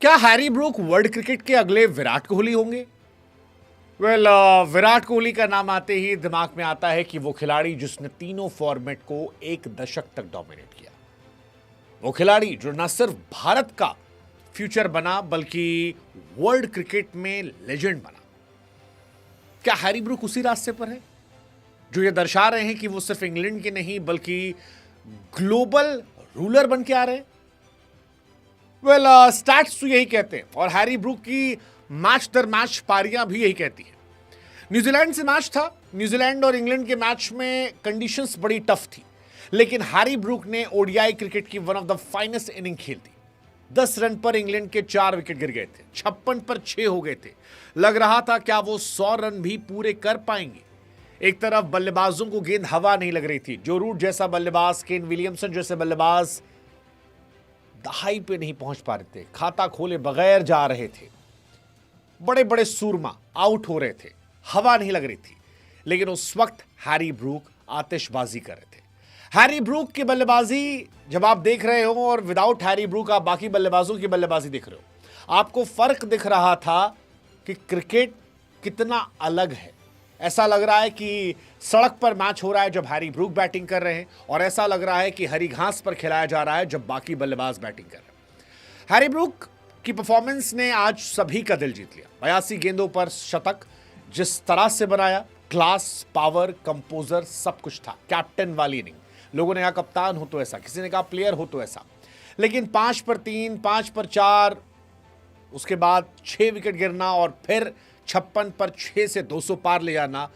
क्या Harry Brook world cricket के अगले विराट कोहली होंगे? विराट कोहली का नाम आते ही दिमाग में आता है कि वो खिलाड़ी जिसने तीनों फॉर्मेट को एक दशक तक डोमिनेट किया। वो खिलाड़ी जो न सिर्फ भारत का फ्यूचर बना बल्कि वर्ल्ड क्रिकेट में लेजेंड बना। क्या हैरी ब्रूक उसी रास्ते पर है जो ये दर्शा रहे हैं कि वो सिर्फ इंग्लैंड के नहीं बल्कि ग्लोबल रूलर बन के आ रहे हैं? स्टैट्स तो यही कहते हैं और हैरी ब्रूक की मैच दर मैच पारियां भी यही कहती हैं। न्यूजीलैंड से मैच था, न्यूजीलैंड और इंग्लैंड के मैच में कंडीशंस बड़ी टफ थी, लेकिन हैरी ब्रूक ने ओडीआई क्रिकेट की one of the finest inning खेल दी। 10 रन पर इंग्लैंड के 4 विकेट गिर गए थे, 56 पर 6 हो गए थे। लग रहा था क्या वो 100 रन भी पूरे कर पाएंगे। एक तरफ बल्लेबाजों को गेंद हवा नहीं लग रही थी। जो रूट जैसा बल्लेबाज, केन विलियमसन जैसे बल्लेबाज दहाई पे नहीं पहुंच पा रहे थे, खाता खोले बगैर जा रहे थे। बड़े बड़े सूरमा आउट हो रहे थे, हवा नहीं लग रही थी, लेकिन उस वक्त हैरी ब्रूक आतिशबाजी कर रहे थे। हैरी ब्रूक की बल्लेबाजी जब आप देख रहे हो और विदाउट हैरी ब्रूक आप बाकी बल्लेबाजों की बल्लेबाजी देख रहे हो, आपको फर्क दिख रहा था कि क्रिकेट कितना अलग है। ऐसा लग रहा है कि सड़क पर मैच हो रहा है जब हैरी ब्रूक बैटिंग कर रहे हैं, और ऐसा लग रहा है कि हरी घास पर खिलाया जा रहा है जब बाकी बल्लेबाज बैटिंग कर रहे हैं। हैरी ब्रूक की परफॉर्मेंस ने आज सभी का दिल जीत लिया। 82 गेंदों पर शतक, जिस तरह से बनाया, क्लास, पावर, कंपोजर सब कुछ था। कैप्टन वाली इनिंग, लोगों ने कहा कप्तान हो तो ऐसा, किसी ने कहा प्लेयर हो तो ऐसा, लेकिन 5 पर 3, 5 पर 4, उसके बाद 6 विकेट गिरना और फिर 56 पर 6 से 200 पार ले जाना।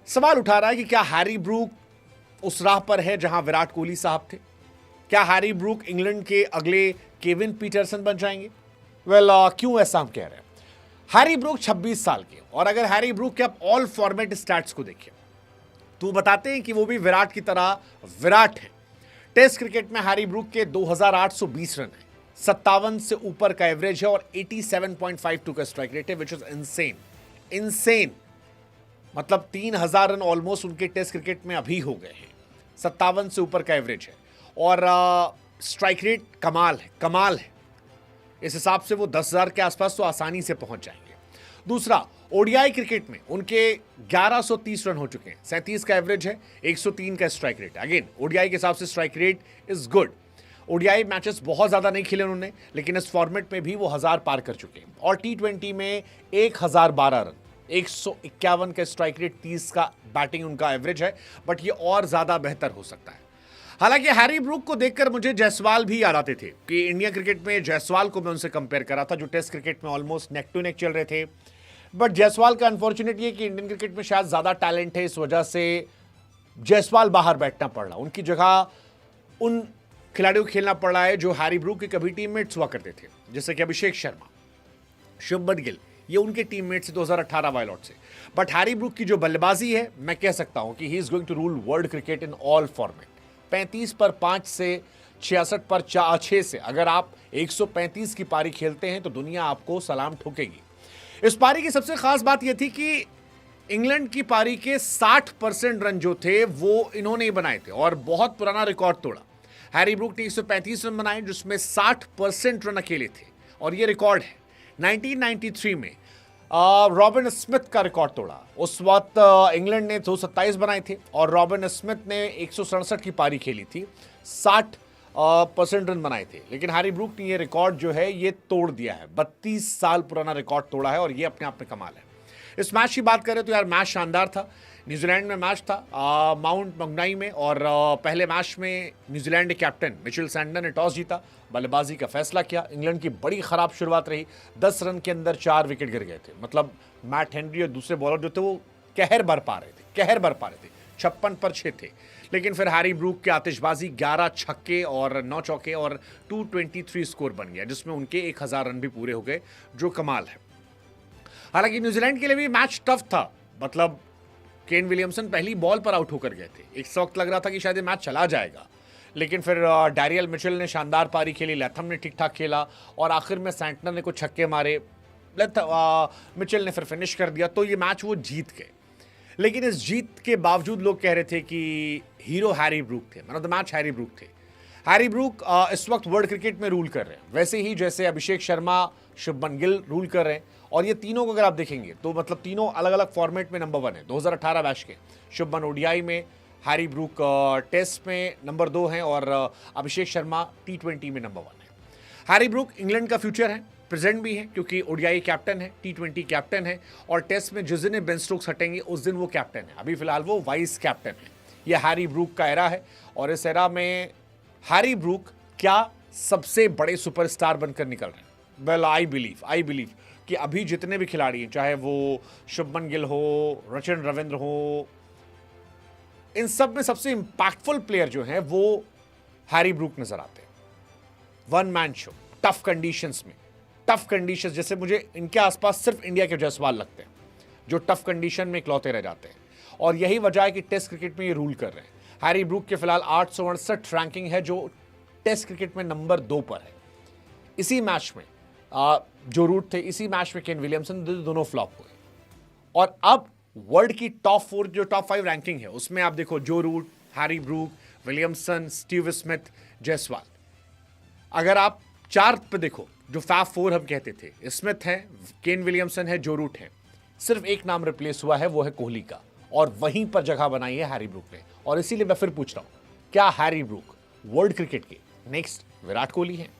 सवाल उठा रहा है कि क्या हैरी ब्रूक उस राह पर है जहां विराट कोहली साहब थे? क्या हैरी ब्रूक इंग्लैंड के अगले केविन पीटरसन बन जाएंगे? क्यों ऐसा हम कह रहे हैं? हैरी ब्रूक 26 साल के, और अगर हैरी ब्रूक के आप ऑल फॉर्मेट स्टैट्स को देखिए तो बताते हैं कि वो भी विराट की तरह विराट है। टेस्ट क्रिकेट में हैरी ब्रूक के 2820 रन है, 57 से ऊपर का एवरेज है और 87.52 का स्ट्राइक रेट है, विच इज इनसेन। मतलब 3000 रन ऑलमोस्ट उनके टेस्ट क्रिकेट में अभी हो गए हैं। 57 से ऊपर का एवरेज है और स्ट्राइक रेट कमाल है। इस हिसाब से वो 10,000 के आसपास तो आसानी से पहुंच जाएंगे। दूसरा, ओडीआई क्रिकेट में उनके 1130 रन हो चुके हैं, 37 का एवरेज है, 103 का स्ट्राइक रेट। अगेन ओडीआई के हिसाब से strike rate is good. ODI matches बहुत ज्यादा नहीं खेले उन्होंने, लेकिन इस फॉर्मेट में भी वो 1000 पार कर चुके हैं। और टी20 में 1012 रन, 151 का स्ट्राइक रेट, 30 का बैटिंग उनका एवरेज है, बट ये और ज्यादा बेहतर हो सकता है। हालांकि हैरी ब्रूक को देखकर मुझे जायसवाल भी याद आते थे कि इंडिया क्रिकेट में जायसवाल को मैं उनसे कंपेयर करा था, जो टेस्ट क्रिकेट में ऑलमोस्ट नेक टू नेक चल रहे थे। बट जायसवाल का अनफॉर्चुनेट ये कि इंडियन क्रिकेट में शायद ज्यादा टैलेंट है, इस वजह से जायसवाल बाहर बैठना पड़ रहा। उनकी जगह उन खिलाड़ियों को खेलना पड़ रहा है जो हैरी ब्रूक के कभी टीममेट्स हुआ करते थे, जैसे कि अभिषेक शर्मा, शुभमन गिल, ये उनके टीममेट्स 2018 वायलॉट से। बट हैरी ब्रूक की जो बल्लेबाजी है, मैं कह सकता हूं कि he is going to rule world cricket in all format. 35 पर 5 से 66 पर 6 से अगर आप 135 की पारी खेलते हैं तो दुनिया आपको सलाम ठोकेगी। इस पारी की सबसे खास बात यह थी कि इंग्लैंड की पारी के 60% रन जो थे वो इन्होंने ही बनाए थे और बहुत पुराना रिकॉर्ड तोड़ा। हैरी ब्रूक ने 135 रन बनाए जिसमें 60% रन अकेले थे, और ये रिकॉर्ड है 1993 में रॉबिन स्मिथ का रिकॉर्ड तोड़ा। उस वक्त इंग्लैंड ने 227 बनाए थे और रॉबिन स्मिथ ने 167 की पारी खेली थी, 60% रन बनाए थे। लेकिन हैरी ब्रूक ने ये रिकॉर्ड जो है ये तोड़ दिया है, 32 साल पुराना रिकॉर्ड तोड़ा है, और ये अपने आप में कमाल है। इस मैच की बात करें तो यार मैच शानदार था। न्यूजीलैंड में मैच था माउंट मंगनाई में, और पहले मैच में न्यूजीलैंड के कैप्टन मिचेल सैंटनर ने टॉस जीता, बल्लेबाजी का फैसला किया। इंग्लैंड की बड़ी खराब शुरुआत रही, 10 रन के अंदर 4 विकेट गिर गए थे। मतलब मैट हेनरी और दूसरे बॉलर जो थे वो कहर बर पा रहे थे, 56 पर 6 थे। लेकिन फिर हैरी ब्रूक की आतिशबाजी, 11 छक्के और 9 चौके और 223 स्कोर बन गया, जिसमें उनके 1000 रन भी पूरे हो गए, जो कमाल है। हालांकि न्यूजीलैंड के लिए भी मैच टफ था। मतलब केन विलियमसन पहली बॉल पर आउट होकर गए थे। एक वक्त लग रहा था कि शायद ये मैच चला जाएगा, लेकिन फिर डैरियल मिचेल ने शानदार पारी खेली, लैथम ने ठीक ठाक खेला, और आखिर में सैंटनर ने कुछ छक्के मारे, मिचेल ने फिर फिनिश कर दिया, तो ये मैच वो जीत गए। लेकिन इस जीत के बावजूद लोग कह रहे थे कि हीरो हैरी ब्रूक थे, man of the match Harry Brook थे। हैरी ब्रूक इस वक्त वर्ल्ड क्रिकेट में रूल कर रहे हैं, वैसे ही जैसे अभिषेक शर्मा, शुभमन गिल रूल कर रहे हैं। और ये तीनों को अगर आप देखेंगे तो मतलब तीनों अलग अलग फॉर्मेट में नंबर 1 है। 2018 बैच के शुभमन ओडीआई में, हैरी ब्रूक टेस्ट में नंबर 2 हैं और अभिषेक शर्मा T20 में नंबर 1 है। हैरी ब्रूक इंग्लैंड का फ्यूचर है, प्रेजेंट भी है क्योंकि ओडीआई कैप्टन है, T20 कैप्टन है और टेस्ट में जिस दिन बेन स्टोक्स हटेंगे उस दिन वो कैप्टन है। अभी फिलहाल वो वाइस कैप्टन है। ये हैरी ब्रूक का एरा है और इस एरा में हैरी ब्रूक क्या सबसे बड़े सुपरस्टार बनकर निकल रहे हैं। वेल आई बिलीव कि अभी जितने भी खिलाड़ी हैं, चाहे वो शुभमन गिल हो, रचिन रविंद्र हो, इन सब में सबसे इंपैक्टफुल प्लेयर जो हैं वो हैरी ब्रूक नजर आते हैं। One man show, tough conditions में, टफ कंडीशंस जैसे मुझे इनके आसपास सिर्फ इंडिया के जायसवाल लगते हैं जो टफ कंडीशन में इकलौते रह जाते हैं और यही वजह है कि टेस्ट क्रिकेट में ये रूल कर रहे हैं। हैरी ब्रूक के फिलहाल 868 रैंकिंग है जो टेस्ट क्रिकेट में नंबर 2 पर है। इसी मैच में जो रूट थे, इसी मैच में केन विलियमसन दोनों फ्लॉप हुए और अब वर्ल्ड की टॉप 4 जो टॉप 5 रैंकिंग है उसमें आप देखो जो Root, Harry Brook, Williamson, Steve Smith, Jaiswal. अगर आप 4 पे देखो जो फैब 4 हम कहते थे, स्मिथ है, केन विलियमसन है, जो रूट है, सिर्फ एक नाम रिप्लेस हुआ है, वो है कोहली का और वहीं पर जगह बनाई है हैरी ब्रूक ने। और इसीलिए मैं फिर पूछ रहा हूं, क्या हैरी ब्रूक वर्ल्ड क्रिकेट के नेक्स्ट विराट कोहली हैं?